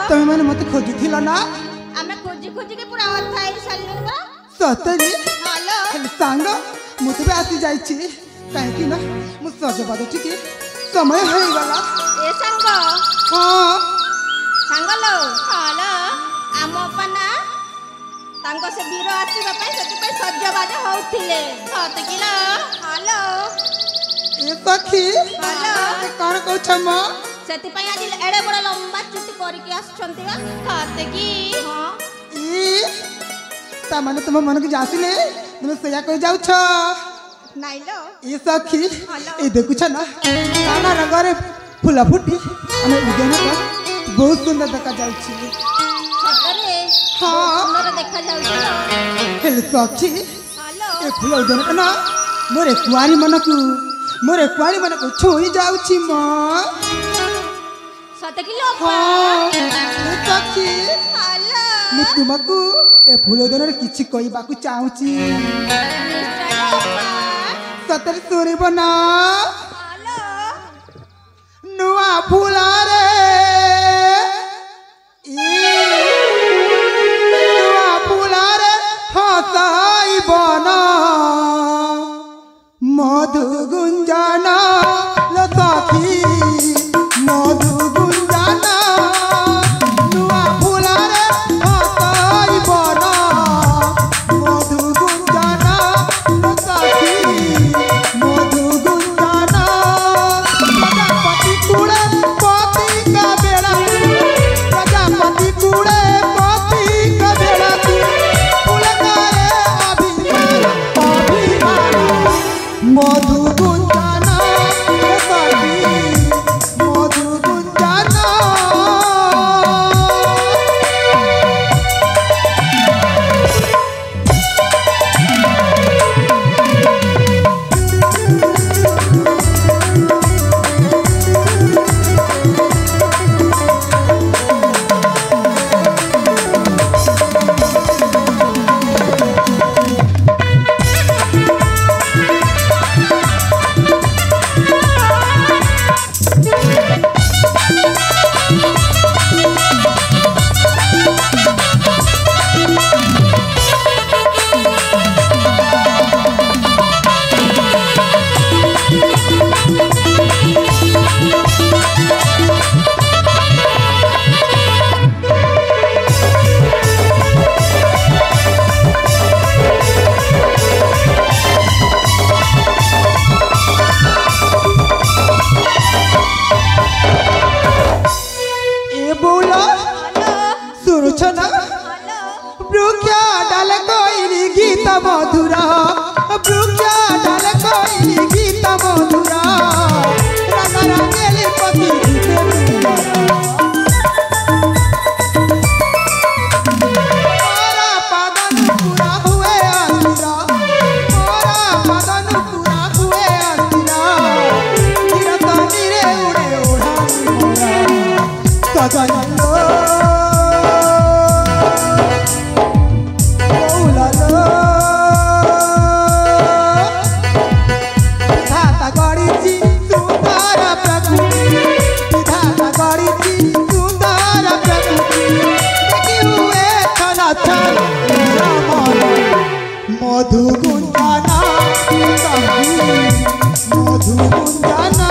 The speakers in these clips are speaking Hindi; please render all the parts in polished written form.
तुम मैंने मत खोजी थी ना आमे खोजी खोजी के पूरा अथा ही सालनु बा सतरी हेलो खाली सांग मुते भी आसी जाई छी काहे कि ना मु सजबाद ठीक समय हो गला ए संग हां संग लो हेलो आम अपना तांको से वीर आसीबा पई सती पई सजबाद होउथिले सत किलो हेलो ए सखी हेलो कौन कहछ म सेति पई आज एडे बड़ लंबा चुटी करी के आछंती बा खाते की हां ई ता माने तुम मन के जासिले तुम सया कहि जाउ छ नाइ लो ई सखी ए देखु छ ना काना रंगरे फुला फुटी अने उदेन का बहुत सुंदर देखा जाउ छी सतरे हां सुंदर देखा जाउ छी हेल सखी हेलो ए फुला उदेन का ना मोरे कुआरी मन को छोई जाउ छी म 7 किलो हां सखी हेलो मु तुमको ए फुलोदन किछि कहबाकू चाहूची सतर सुनिब ना हेलो नुआ फुला रे नुआ फुला रे हसाई बना मधु गुंजना ल सखी मधु गुंजना नुआ फुला रे हसाई बना मधु गुंजना ल सखी मधु गुंजना प्रजापति कूड़े पति का बेड़ा प्रजापति कूड़े पति का बेड़ा फूल करे अभिमान मधु गुंजना ल सखी मधु गुंजना ए बोला सुनो छ ना वृक्षा डाल कोइली गीत मधुरा वृक्षा डाल कोइली गीत मधुरा रंग रंगेली पति गीते मोरा पादन पूरा हुए आसिरा मोरा पादन पूरा हुए आसिरा निरतनी रे उड़े ओढ़ानी मोरा सजन मधु गुंजना मधु गुंजना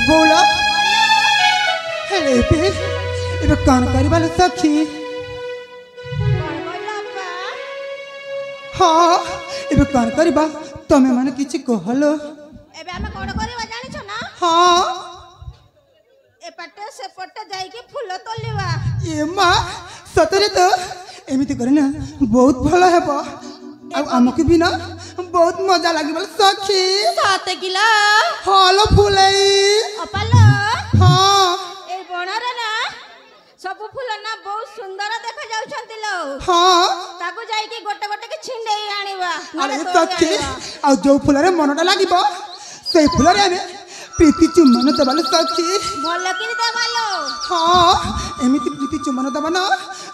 बोला हेले एबे कान करबा सखी हाँ एबे कान करबा तमे माने किछि कहलो एबे हम कोन करबा जानि छ ना हाँ एपटे सेपटे जाई के फूल तोलिबा ए मां सतरे तो एमिति करे ना बहुत भलो हेबो अब हमके भी ना बहुत मजा लागिबल सखी 7 किलो हालो फुलाई अपालो हाँ ए बणरे ना सब फूल ना बहुत सुंदर देखा जाउछंती लो हाँ ताको जाई के गोटे गोटे के छिंडेई आनिबा अरे सखी आ जो फुलरे मनटा लागिबो सेई फुलरे आने प्रीति चुम्बन दबालो सखी भल कि देबालो हाँ एमिति प्रीति चुम्बन दबानो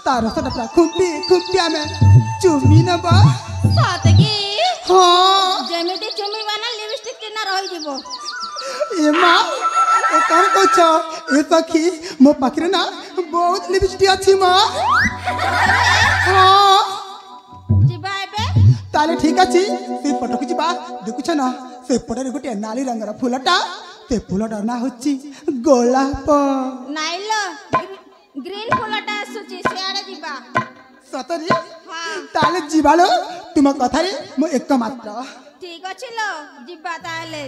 तार सटा पूरा खुंपी खुंपी आमे चुम्बी नबा 7 की हाँ जेमिति चुम्बी बना लिपस्टिक किना रही जीवो ए मां ए कौन कहछ ए सखी मो पाखरे ना बहुत लिपस्टिक अछि मां हाँ जीवा एबे ताले ठीक अछि से पटक जिबा देखुछ ना से पटरे गोटे नाली रंगर फुलटा ते फुलटा ना होछि गोलाप नाइलो ग्रीन फुलटा आसुची सियाड़े जीवा सतरी हां ताले जिबालो तुम कथारे मो एक मात्र ठीक अछि लो जीवा ताले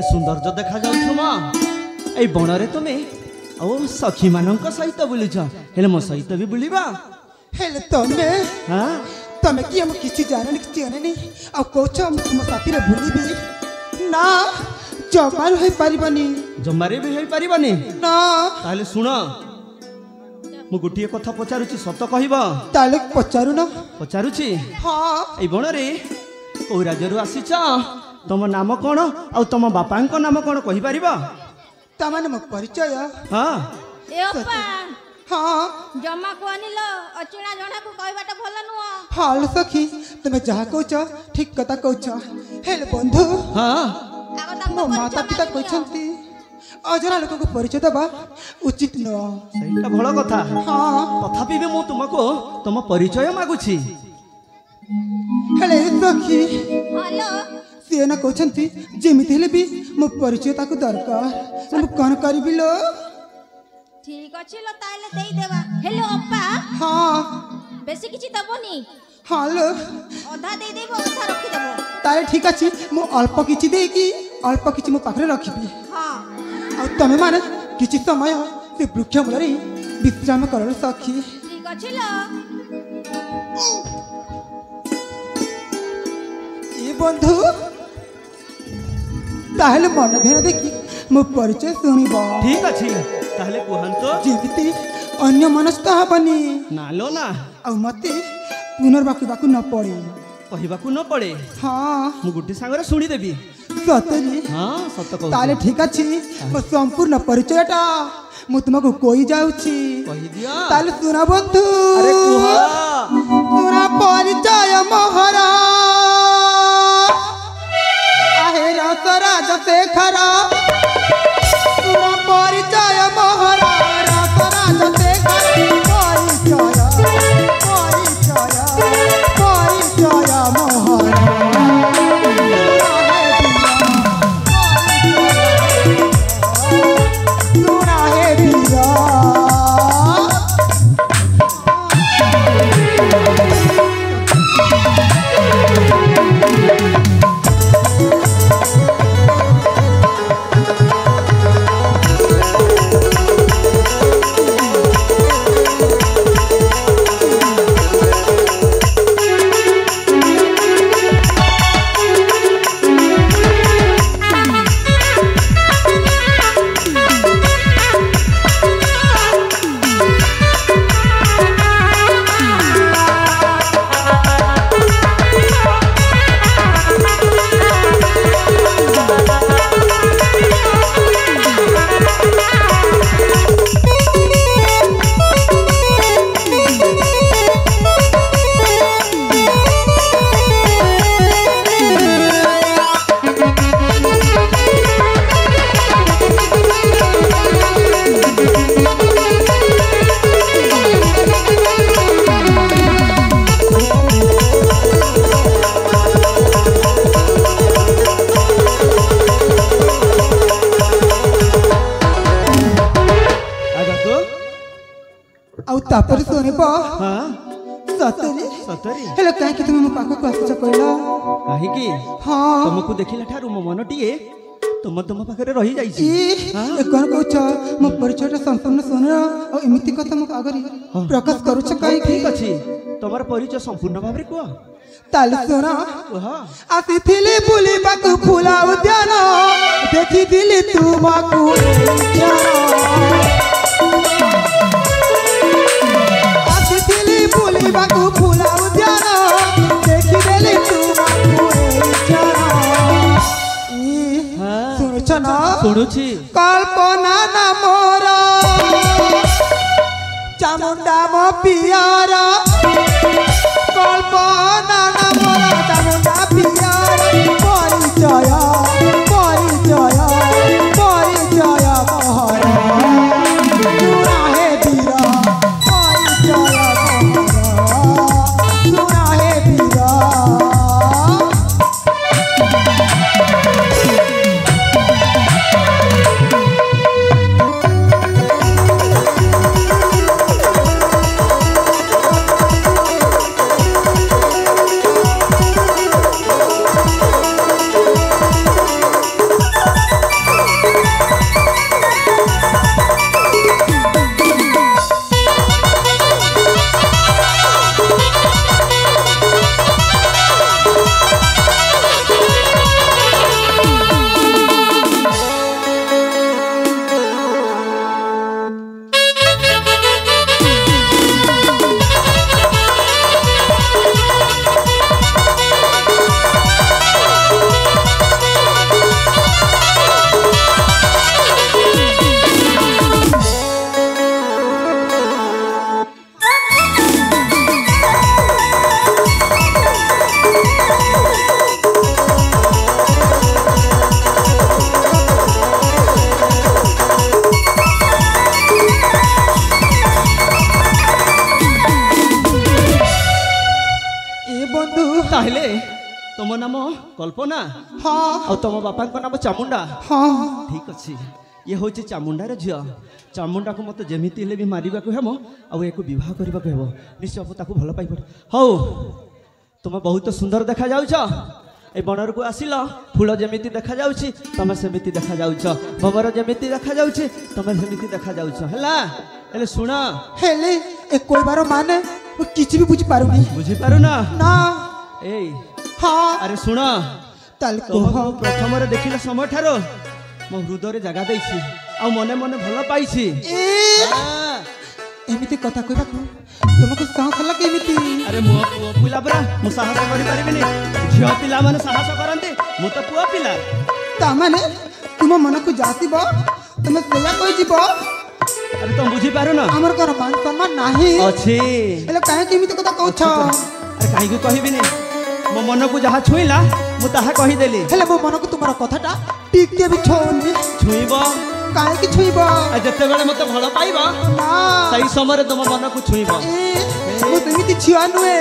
सौंदर्य देखा जाउछ मां ए बणरे तुमे ओ सखी मानक सहित बुलुछ हेले मो सहित भी बुलिबा हेले तमे हां तमे कि हम किछि जाननी किछि जाननी आ कोछ हम तुम साथी रे बुलिबी ना जमार होई परिबनी जमारे भी होई परिबनी ना ताले सुनो मु गुटिए कथा पचारुची सत कहबा ताले पचारु ना पचारुची हां ए बणरे ओ राज्यरु आसीछ तुम नाम कौन आ तुम बापा नाम कौन कहि परिबा तमने मो परिचय हां ए अपा हां जम्मा को अनिलो अचिना जणा को कहबाटा भल नुआ हाल सखी तमे जहा कहछ ठीक कथा कहछ हेले बंधु हां मो माता पिता कहछंती अजरा लोक को परिचय दबा उचित न सहीटा भलो कथा हां तथापि भी मु तुमको तुम परिचय मागुछि हेले सखी हेलो से ना कहछंती जेमिति हेले भी मो परिचय ताको दरकार हम कोन करबी लो ठीक अछि लो ताले देई देबा हेलो अपा हां बेसी किछि दबोनी हां लो आधा देई देबो आधा रखि देबो ताले ठीक अछि मो अल्प किछि देई की अल्प किछि मो पाखरे रखिबी हां आ तमे माने किछि समय से वृक्ष मूलरे विश्राम करल सखी ठीक अछि लो ए बंधु ताहले मन ध्यान देखी मो परिचय सुनिबा ठीक अछि ताहले कुहंतो जीविती अन्य मनस्ता हबनी नालो ना आ मते पुनर्बाकु बाकु न पड़े कहबाकू न पड़े हां मु गुटी सांगरे सुनी देबी सतरी हां सत कहू ताले ठीक अछि मो संपूर्ण परिचयटा मु तुमको कोई जाउछि कहि दिया ताले सुना बंधु अरे कुहा पूरा परिचय मोहरा आहे रसराज शेखरा पूरा परिचय मोहरा रसराज शेखरा परिचय मोहरा सुना है बीरा ଆଉ ତାପରେ ଶୁଣିବ ହଁ ସତରେ ସତରେ ହେଲେ କାହିଁକି ତୁମେ ମୋ ପାଖକୁ ଆସିଛ କହିଲ? କାହିଁକି ହଁ ତମକୁ ଦେଖିଲା ଠାରୁ ମୋ ମନଟିଏ ତମ ପାଖରେ ରହିଯାଇଛି। ଏ କଣ କହୁଛ? ମୋ ପରିଚୟଟା ସମ୍ପୂର୍ଣ୍ଣ ଶୁଣ ଆଉ ଏମିତି କଥା ମୋ ଆଗରେ ପ୍ରକାଶ କରୁଛ କାହିଁକି? ଠିକ ଅଛି ତମର ପରିଚୟ ସମ୍ପୂର୍ଣ୍ଣ ଭାବରେ କୁହ। ତାହେଲେ ଶୁଣ। କୁହ। ଆସିଥିଲି ବୁଲିବାକୁ ଫୁଲ ଉଦ୍ୟାନ ଦେଖିଥିଲି ତୁମକୁ ଆସିଥିଲି ବୁଲିବାକୁ ଫୁଲ ଉଦ୍ୟାନ ଦେଖିଦେଲି ତୁମକୁ ଶୁଣୁଛ ନା? ଶୁଣୁଛି। କଳ୍ପନା ନା ମୋର ଚାମୁଣ୍ଡା ମୋ ପିଆର କଳ୍ପନା ନା ମୋର ଚାମୁଣ୍ଡା ପିଆର ପରିଚୟ ପରିଚୟ ପରିଚୟ ମୋହର ଶୁଣା ହେ ବୀର ପରିଚୟ ମୋହର ଶୁଣା ହେ ବୀର। ତାହେଲେ ତମ ନାମ କଳ୍ପନା? ହଁ ଆଉ ତମ ବାପାଙ୍କ ନାମ ଚାମୁଣ୍ଡା? ହଁ ଠିକ ଅଛି ଇଏ ହଉଛି ଚାମୁଣ୍ଡାର ଝିଅ। ଚାମୁଣ୍ଡାକୁ ମତେ ଯେମିତି ହେଲେ ବି ମାରିବାକୁ ହେବ ଆଉ ଏକୁ ବିବାହ କରିବାକୁ ହେବ। ନିଶ୍ଚୟ ମୁଁ ତାକୁ ଭଲ ପାଇପାରେ। ହଉ ତୁମେ ବହୁତ ସୁନ୍ଦର ଦେଖାଯାଉଛ। ଏ ବଣରକୁ ଆସିଲ ଫୁଲ ଯେମିତି ଦେଖାଯାଉଛି ତମେ ସେମିତି ଦେଖାଯାଉଛ। ଭବର ଯେମିତି ଦେଖାଯାଉଛି ତମେ ସେମିତି ଦେଖାଯାଉଛ। ହେଲା ହେଲେ ଶୁଣ। ହେଲେ ଏ କହିବାର ମାନେ ମୁଁ କିଛି ବି ବୁଝିପାରୁନି। ବୁଝିପାରୁନ ନା। ଏଇ ହଁ ଆରେ ଶୁଣ। ତାହେଲେ ତମକୁ କୁହ। ପ୍ରଥମରେ ଦେଖିଲା ସମୟ ଠାରୁ ମୋ ହୃଦୟରେ ଜାଗା ଦେଇଛି ଆଉ ମନେ ମନେ ଭଲ ପାଇଛି। ହଁ। ଏମିତି କଥା କହିବାକୁ ତୁମକୁ ସାହସ ହେଲା କେମିତି? ଆରେ ମୋ ପୁଅ ପିଲା ପରା ମୁଁ ସାହସ କରିପାରିବିନି? ଝିଅ ପିଲାମାନେ ସାହସ କରନ୍ତି, ମୁଁ ତ ପୁଅ ପିଲା। ତାମାନେ ତୁମ ମନକୁ ଯାସିବ ତୁମେ ସେଇଆ କହିଯିବ। ଆରେ ତମେ ବୁଝିପାରୁନ? ଆମର କଣ ମାନ ସମ୍ମାନ ନାହିଁ? ଅଛି। ହେଲେ କାହିଁକି ଏମିତି କଥା କହୁଛ? ଆରେ କାହିଁକି କହିବିନି? ମୋ ମନକୁ ଯାହା ଛୁଇଁଲା ମୁଁ ତାହା କହିଦେଲି। ହେଲେ ମୋ ମନକୁ ତୁମର କଥାଟା ଟିକେ ବି ଛୁଉଁନି। ଛୁଇଁବ? କାହିଁକି ଛୁଇଁବ? ଆଉ ଯେତେବେଳେ ମତେ ଭଲ ପାଇବ ନା ସେଇ ସମୟରେ ତମ ମନକୁ ଛୁଇଁବ। ମୁଁ ସେମିତି ଝିଅ ନୁହେଁ।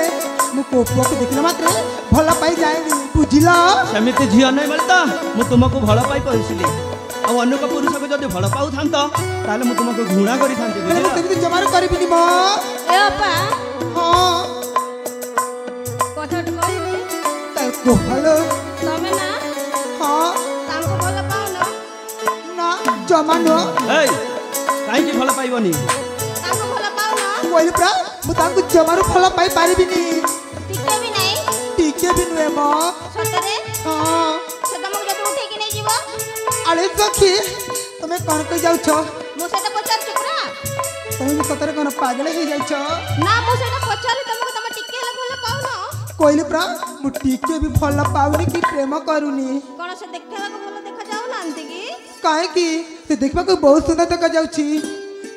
ମୁଁ ପୁଅକୁ ଦେଖିଲା ମାତ୍ରେ ଭଲ ପାଇ ଯାଏନି, ବୁଝିଲ? ସେମିତି ଝିଅ ନାହିଁ ବୋଲି ତ ମୁଁ ତୁମକୁ ଭଲ ପାଇ କହିଥିଲି। ଆଉ ଅନେକ ପୁରୁଷକୁ ଯଦି ଭଲ ପାଉଥାନ୍ତ ତାହେଲେ ମୁଁ ତୁମକୁ ଘୃଣା କରିଥାନ୍ତି। ହେଲେ ମୁଁ ବୁଝିଲ? ସେମିତି ଜମାରୁ କରିବିନି ମ। ଏ ଅପା ହଁ କଥାଟେ କହିବି। ହ୍ୟାଲୋ। ତମେ ନା ହଁ ତାଙ୍କୁ ଭଲ ପାଉନ? ନା ଜମା ନୁହଁ। ଏଇ କାହିଁକି ଭଲ ପାଇବନି? ତାଙ୍କୁ ଭଲ ପାଉନ? କହିଲି ପରା ମୁଁ ତାଙ୍କୁ ଜମାରୁ ଭଲ ପାଇ ପାରିବିନି। ଟିକେ ବି ନାହିଁ? ଟିକେ ବି ନୁହେଁ ମ। ସତରେ? ହଁ ସେ ତମକୁ ଯଦି ଉଠେଇକି ନେଇଯିବ? ଆରେ ସଖୀ ତମେ କଣ କହି ଯାଉଛ? ମୁଁ ସେଇଟା ପଚାରୁଛି ପରା। ତମେ ବି ସତରେ କଣ ପାଗଳ ହେଇଯାଇଛ? ନା ମୁଁ ସେଇଟା ପଚାରିଲି ତମକୁ, ତମେ ଟିକେ ହେଲେ ଭଲ ପାଉନ? କହିଲି ପରା ମୁଁ ଟିକେ ବି ଭଲ ପାଉନି କି ପ୍ରେମ କରୁନି। କଣ ସେ ଦେଖିବାକୁ ଭଲ ଦେଖା ଯାଉନାହାନ୍ତି କି? କାହିଁକି? ସେ ଦେଖିବାକୁ ବହୁତ ସୁନ୍ଦର ଦେଖାଯାଉଛି,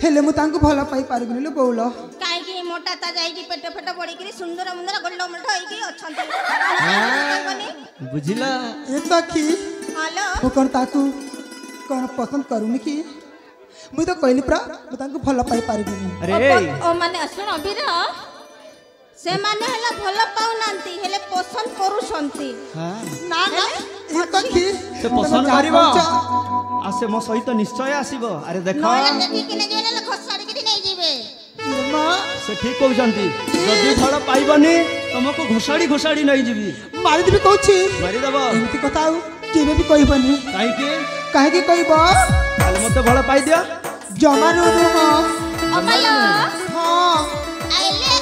ହେଲେ ମୁଁ ତାଙ୍କୁ ଭଲ ପାଇ ପାରିବିନି ଲୋ ବଉଳ। କାହିଁକି ମୋଟା ତା ଯାଇକି ପେଟ ଫେଟ ବଢିକିରି ସୁନ୍ଦର ମୁନ୍ଦର ଗୋଲ ମୋଟ ହେଇକି ଅଛନ୍ତି। ବୁଝିଲ? ଏ ସଖୀ ହ୍ୟାଲୋ ମୁଁ କଣ ତାକୁ କଣ ପସନ୍ଦ କରୁନି କି? ମୁଁ ତ କହିଲି ପରା ମୁଁ ତାଙ୍କୁ ଭଲ ପାଇ ପାରିବିନି। ଆରେ ଓ ମାନେ ଶୁଣ ବୀର, ସେମାନେ ହେଲେ ଭଲ ପାଉନାହାନ୍ତି ହେଲେ ପସନ୍ଦ କରୁଛନ୍ତି। ନା ନା ଏ ସଖୀ ସେ ପସନ୍ଦ କରିବ ଆଉ ସେ ମୋ ସହିତ ନିଶ୍ଚୟ ଆସିବ। ଆରେ ଦେଖ ନହେଲେ ଦେଖିକି ନେଇଯିବେ, ନହେଲେ ଖସାଡ଼ିକିରି ନେଇଯିବେ। ମା ସେ ଠିକ କହୁଛନ୍ତି ଯଦି ଫଳ ପାଇବନି ତମକୁ ଘୋଷାଡ଼ି ଘୋଷାଡ଼ି ନେଇଯିବି। ମାରିଦେବି କହୁଛି। ମାରିଦେବ ଏମିତି କଥା ଆଉ କେବେ ବି କହିବନି। କାହିଁକି? କାହିଁକି କହିବ? ତାହେଲେ ମୋତେ ଫଳ ପାଇଦିଅ। ଜମାରୁ ନୁହଁ। ଅପାଲୋ ହଁ ଆଇଲେ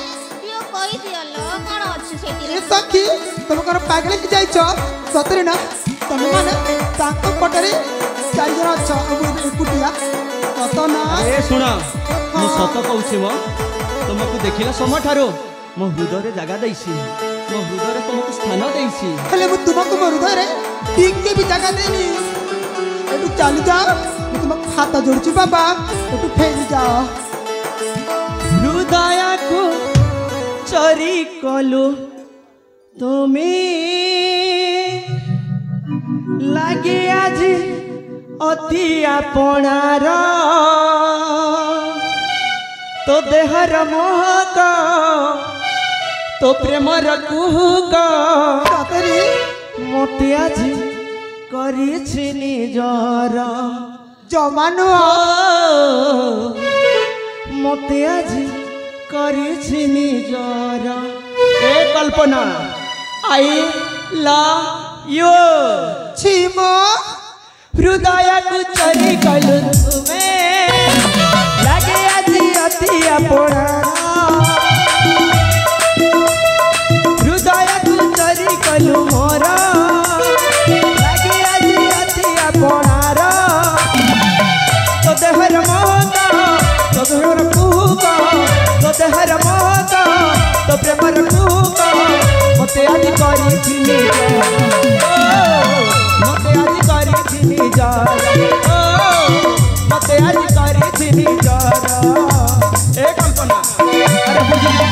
ଟିଓ କହିଦିଅଲୋ କ'ଣ ଅଛି ସେଠି। ଏ ସଖୀ ତମେ କ'ଣ ପାଗଳ କି ଯାଇଛ? ସତରେ ନା ତମେ ମାନେ ତାଙ୍କ ପଟରେ 4 ଜଣ ଅଛ ଆଉ ମୁଁ ଏକୁଟିଆ। ସତ ନା? ଏ ଶୁଣ ମୁଁ ସତ କହୁଛି ମ ତୁମକୁ ଦେଖିଲା ସମୟଠାରୁ ମୋ ହୃଦୟରେ ଜାଗା ଦେଇଛି। ମୋ ହୃଦୟରେ ତୁମକୁ ସ୍ଥାନ ଦେଇଛି। ହେଲେ ମୁଁ ତୁମକୁ ମୋ ହୃଦୟରେ ଟିକେ ବି ଜାଗା ଦେଇନି। ଏଠୁ ଚାଲି ଯାଅ। ମୁଁ ତୁମକୁ ହାତ ଯୋଡୁଛି ବାବା। ଏଠୁ ଫେରି ଯାଅ। ହୃଦୟକୁ ଚୋରି କଲୁ ତୁମେ ଲାଗେ ଆଜି ଅତି ଆପଣାର ତୋ ଦେହର ମହକ ତୋ ପ୍ରେମର କୁହୁକ ସତରେ ମୋତେ ଆଜି କରିଛି ନିଜର। ଜମା ନୁହଁ। ମୋତେ ଆଜି କରିଛି ନିଜର। ଏ କଳ୍ପନା ଆଇ ଲଭ୍ ୟୁ। ଛିମ ହୃଦୟକୁ ଚୋରି କଲୁ ତୁମେ ଲାଗେ ଆଜି ଅତି ଆପଣାର ହୃଦୟକୁ ଚୋରି କଲୁ ମୋର ଲାଗେ ଆଜି ଅତି ଆପଣାର ତୋ ଦେହର ମହକ ତୋ ଦେହର କୁହୁକ ତୋ ଦେହର ମହକ ତୋ ପ୍ରେମର କୁହୁକ ମୋତେ ଆଜି କରିଛି ନିଜର। ମୋତେ ଆଜି କରିଛି ନିଜର। ମୋତେ ଆଜି କରିଛି ନିଜର। ଏ କଳ୍ପନା ଆରେ ବୁଝିଲି।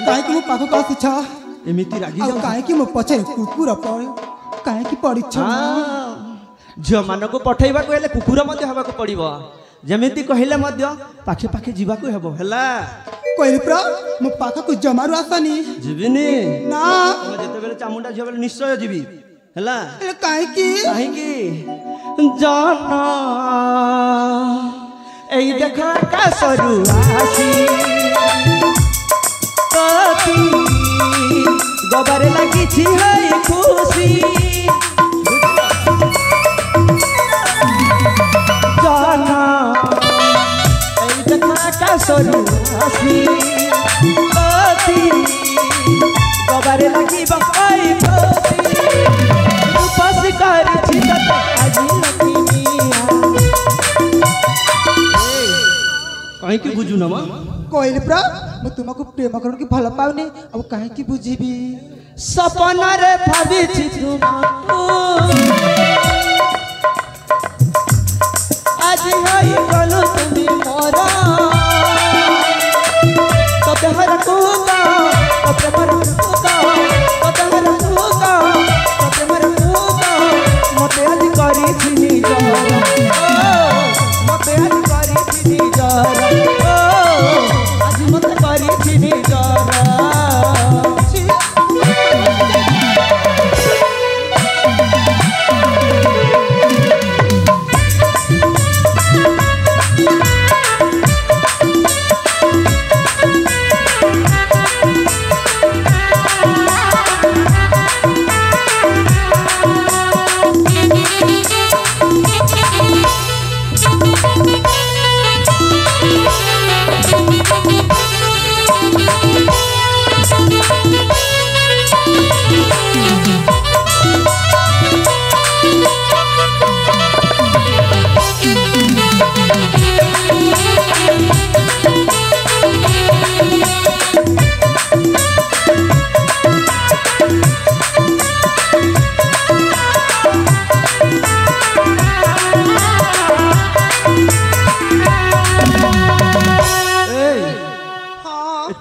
କାହିଁକି ମୋ ପାଖକୁ ଆସିଛ? ଏମିତି ରାଗି ଆଉ ଯାଉଛ? କାହିଁକି ମୋ ପଛରେ କୁକୁର କାହିଁକି ପଡ଼ିଛ? ଝିଅମାନଙ୍କୁ ପଠେଇବାକୁ ହେଲେ କୁକୁର ମଧ୍ୟ ହେବାକୁ ପଡ଼ିବ। ଯେମିତି କହିଲେ ମଧ୍ୟ ପାଖେ ପାଖେ ଯିବାକୁ ହେବ। ହେଲା କହିଲି ପ୍ର ମୋ ପାଖକୁ ଜମାରୁ ଆସନି। ଯିବିନି ନା। ତମେ ଯେତେବେଳେ ଚାମୁଣ୍ଡା ଝିଅ ବେଳେ ନିଶ୍ଚୟ ଯିବି। ହେଲା ହେଲେ କାହିଁକି? କାହିଁକି ଜନ ଏଇ ଦେଖ ଆକାଶରୁ ଆସି କତି ଗବାରେ ଲାଗିଛି ହେଇ ଖୁସି ଜନ ଏଇ ଦେଖ ଆକାଶରୁ ଆସି କତି ଗବାରେ ଲାଗିବ ହେଇ ଖୁସି ଉପାସ କରିଛି ତତେ ଆଜି ଲକ୍ଷ୍ମୀଆ। କାହିଁକି ବୁଝୁନ ମ? କହିଲି ପ୍ର ମୁଁ ତୁମକୁ ପ୍ରେମ କରୁ କି ଭଲ ପାଉନି ଆଉ କାହିଁକି ବୁଝିବି? ସପନରେ ଭାବିଛି ତୁମକୁ ଆଜି ହୋଇଗଲୁ ତୁମେ ମୋର ତୋ ଦେହର କୁହୁକ ତୋ ପ୍ରେମର କୁହୁକ ତୋ ଦେହର କୁହୁକ ତୋ ପ୍ରେମର କୁହୁକ ମୋତେ ଆଜି କରିଛି ନିଜର। ମୋତେ ଆଜି କରିଛି ନିଜର। ଆଜି ମୋତେ କରିଛି ନିଜର।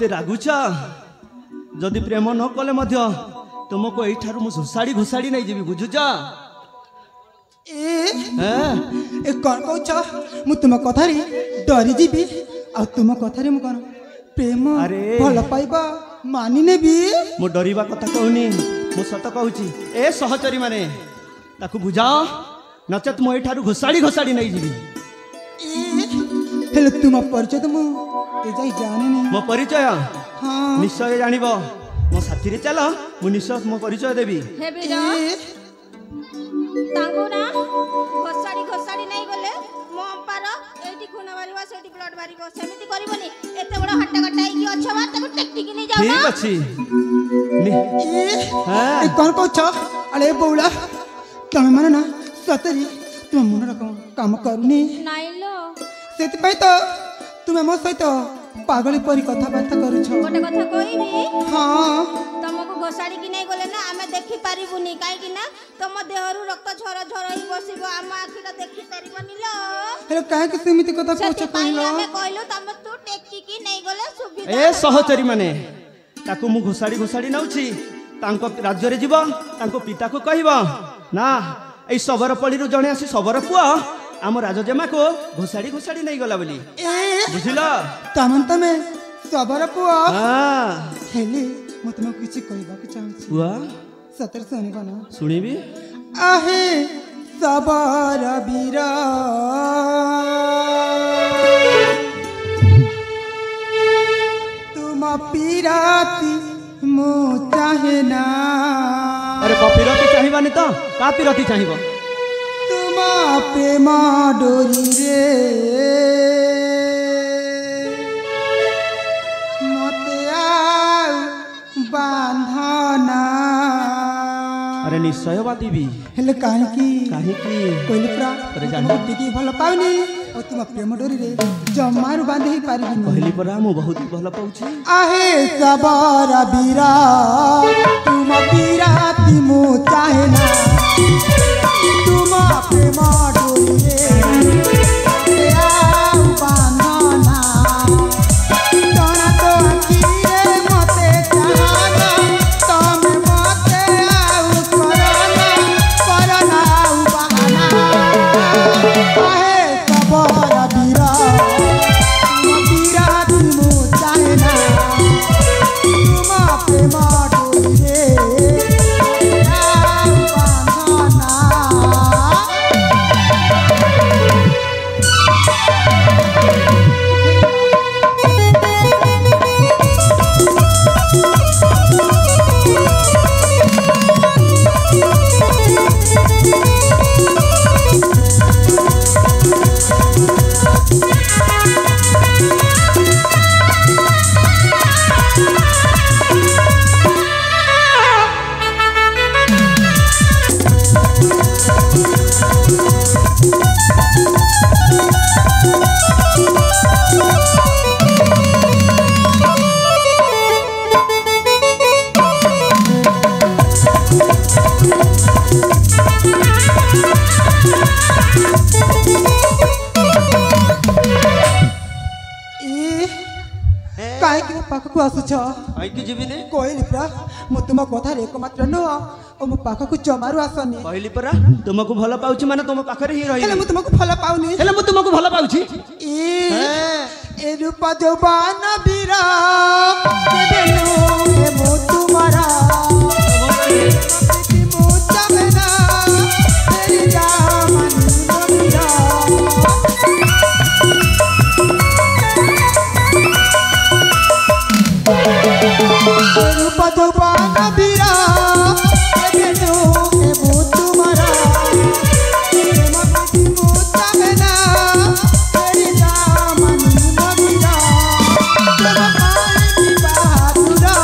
मते रागुच जदि प्रेम न कले मध्य तुमको एठार मु घोषाड़ी घोषाड़ी नहीं जीवी बुझुच ए कौन कौच मु तुम कथारी डरी जीवी आ तुम कथारी मु कौन प्रेम अरे। भल पाइबा मानि नेबी मु डरिबा कथा कहूनी मु सत कहूची ए सहचरी माने ताकू बुझाओ नचेत मु एठार घोषाड़ी घोषाड़ी नहीं जीवी हेले तुम परिचय तो मु ए जाई जाने नहीं मो परिचय हां निश्चय जानिब मो साथी रे चल मु निश्चय मो परिचय देबी हे बीर तांगो ना घोषाड़ी घोषाड़ी नहीं गले मो अंपार एठी खून मारिबा सेठी ब्लड मारिबो सेमिति करबनी एते बड़ हट्टा कट्टा की अछवा ताको टेक्टिक नहीं जाऊ ठीक अछि ए कौन कौच अरे बौला तमे माने ना सतरी तुम मन रकम काम करूनी नाइ लो सेति पई तो तुमे मो सहित पागली परी कथाबार्ता करूछ गोटे कथा कहबी हाँ तुमको घोषाड़ी की नहीं गले ना आमे देखि पारिबुनी काई कि ना तुम देहरु रक्त झर झर ही बसिबो आम आखिरा देखि पारिबनी लो हेले काहे कि सेमिति कथा पूछ सेति पई कहलो आमे कहलो तुम तू टेक्टिक नहीं गले सुविधा ए सहचरी माने ताकू मु घोषाड़ी घोषाड़ी नउछि तांको राज्य रे जीव तांको पिता को कहबो ना ए सबर पड़ी रु जणे आसी सबर पुआ आम राजजेमा को घोषाड़ी घोषाड़ी नहीं गला बोली ए बुझिला तमन तमे सबर पुआ हां हेले मु तुमको किछि कहबा के चाहूछी पुआ सतर सुनिबा ना सुनिबी आहे सबर बीरा तुम पीराती मु चाहे ना अरे कपिरती चाहिबानी तो का पिरती चाहिबो तुम प्रेम डोरी रे मते आउ बांधना अरे निश्चय बातीबी हेले काहे की कहली प्रा अरे जानी। टिकी भल पाउनी और तुम प्रेम डोरी रे जमारू बांधि ही पारिबिनी कहली परा मु बहुत भल पाउछि आहे सबर बीरा तुम पीराती मु चाहे ना तुम प्रेम डोरी रे आउ बांधना तना तो आखिरे मते चाहना तमे मते आउ करना आउ बहाना आहे सबर बीरा तुम पीराती मु चाहे ना तुम प्रेम डोरी रे आउ बांधना काहे कि पाखକୁ ଆସୁଛ आइके जीविनी କହିଲି ପରା ମୁଁ ତୁମ କଥାରେ ଏକମାତ୍ର ନୁହଁ ଓ ମୋ ପାଖକୁ ଜମାରୁ ଆସନି कहली परा तुमको भल पाउछि माने तुम पाखरे ही ହେଲେ रही ମୁଁ ତୁମକୁ ଭଲ ପାଉନି हेले मु तुमको भल पाउछि ଏ ରୂପ ଯୌବନ ବୀର କେବେ ନୁହେଁ ମୁଁ ତୁମର ମୁଁ ଚାହେଁ ନା ତେରି ଦାମନି ମନ୍ଦିର रूप जौवन बीरा केबे नोहे मु तुमरा प्रेम प्रीति मु चाहे ना तेरी दामनी मदिरा प्रेम पाई बहादुरा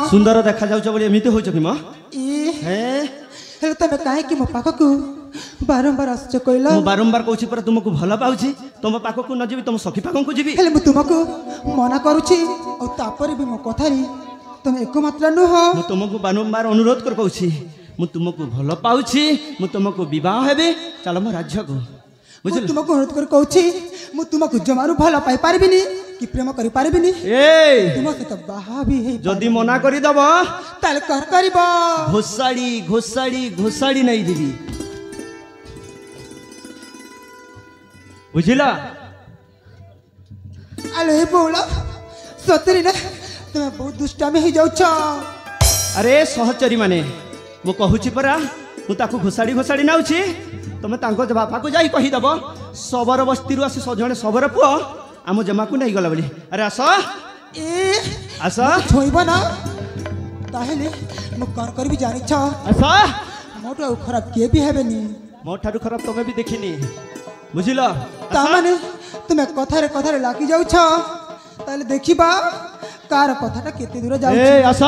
सुंदर देखा जाउछ बोली एमिति होछ कि म ए हे हेले तमे काहे कि मो पाखकु बारंबार आसछ कहला मु बारंबार कहूछि पर तुमको भल पाउछि तुम पाखकु न जीवी तुम सखी पाखकु जीवी हेले मु तुमको मना करूछि और तापर भी मो कथारी तुम एकमात्र नुह मु तुमको बारंबार अनुरोध कर कहूछि मु तुमको भल पाउछि मु तुमको विवाह हेबे चल म राज्य को बुझिल तुमको अनुरोध कर कहूछि मु तुमको जमारू भल पाई पारबिनी कि प्रेम करि पारबिनी ए तुम से तो बाहा भी हे जदी मना करि दब ताले कर करिबो घोसाड़ी घोसाड़ी घोसाड़ी नहीं देवी बुझिला आले बोला सतरी ना तुम बहुत दुष्टामी ही जाउछ अरे सहचरी माने मु कहूछि परा मु ताकू घोसाड़ी घोसाड़ी नाउछि तमे तांको बापा को जाई कहि दब सबर बस्ती रु आसी सजणे सबर पुओ आम जमा को नहीं गला बोली अरे आस ए आस छोइबो ना ताहेले मु कर कर भी जानि छ आस मोटो खराब के भी हेबेनी मो ठारू खराब तमे भी देखिनी बुझिला ता माने तुम कथारे कथारे लागी जाउछ ताले देखिबा कार कथाटा केते दूर जाउछ ए आस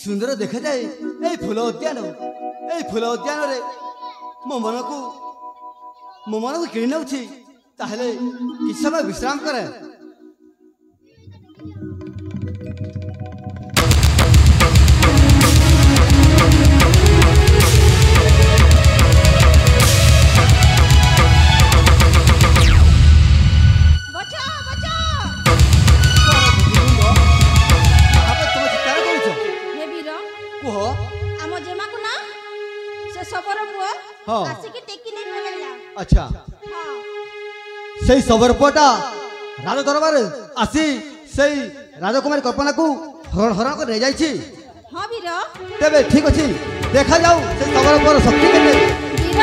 सुंदर देखा जाए ए फूल उद्यान रे मो मन को किणी नउछि ताहले कि समय विश्राम करे बचा बचा ସେ ସବର ପୁଅ ହଁ। ଆସିକି ଟେକି ନେଇ ପଳେଇଲା। ଆଚ୍ଛା ହଁ ସେଇ ସବର ପୁଅଟା ରାଜ ଦରବାରରେ ଆସି ସେଇ ରାଜକୁମାରୀ କଳ୍ପନାକୁ ହରଣ କରି ନେଇଯାଇଛି। ହଁ ବୀର ତେବେ ଠିକ ଅଛି ଦେଖାଯାଉ ସେ ସବର ପୁଅର ଶକ୍ତି କେତେ। ବୀର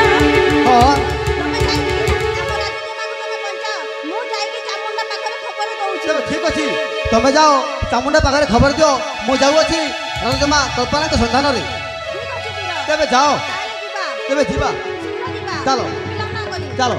ହଁ ତମେ ଯାଇକି ଆମ ରାଜକୁମାରକୁ ତମେ ବଞ୍ଚାଅ। ମୁଁ ଯାଇକି ଚାମୁଣ୍ଡା ପାଖରେ ଖବର ଦଉଛି। ତେବେ ଠିକ ଅଛି ତମେ ଯାଅ ଚାମୁଣ୍ଡା ପାଖରେ ଖବର ଦିଅ। ମୁଁ ଯାଉଅଛି ରାଜକୁମା କଳ୍ପନାଙ୍କ ସନ୍ଧାନରେ। ଠିକ ଅଛି ବୀର ତେବେ ଯାଅ ତାହେଲେ ଯିବା। ତେବେ ଯିବା ଶୀଘ୍ର ଯିବା। ଚାଲ ବିଳମ୍ବ ନ କରି। ଚାଲ।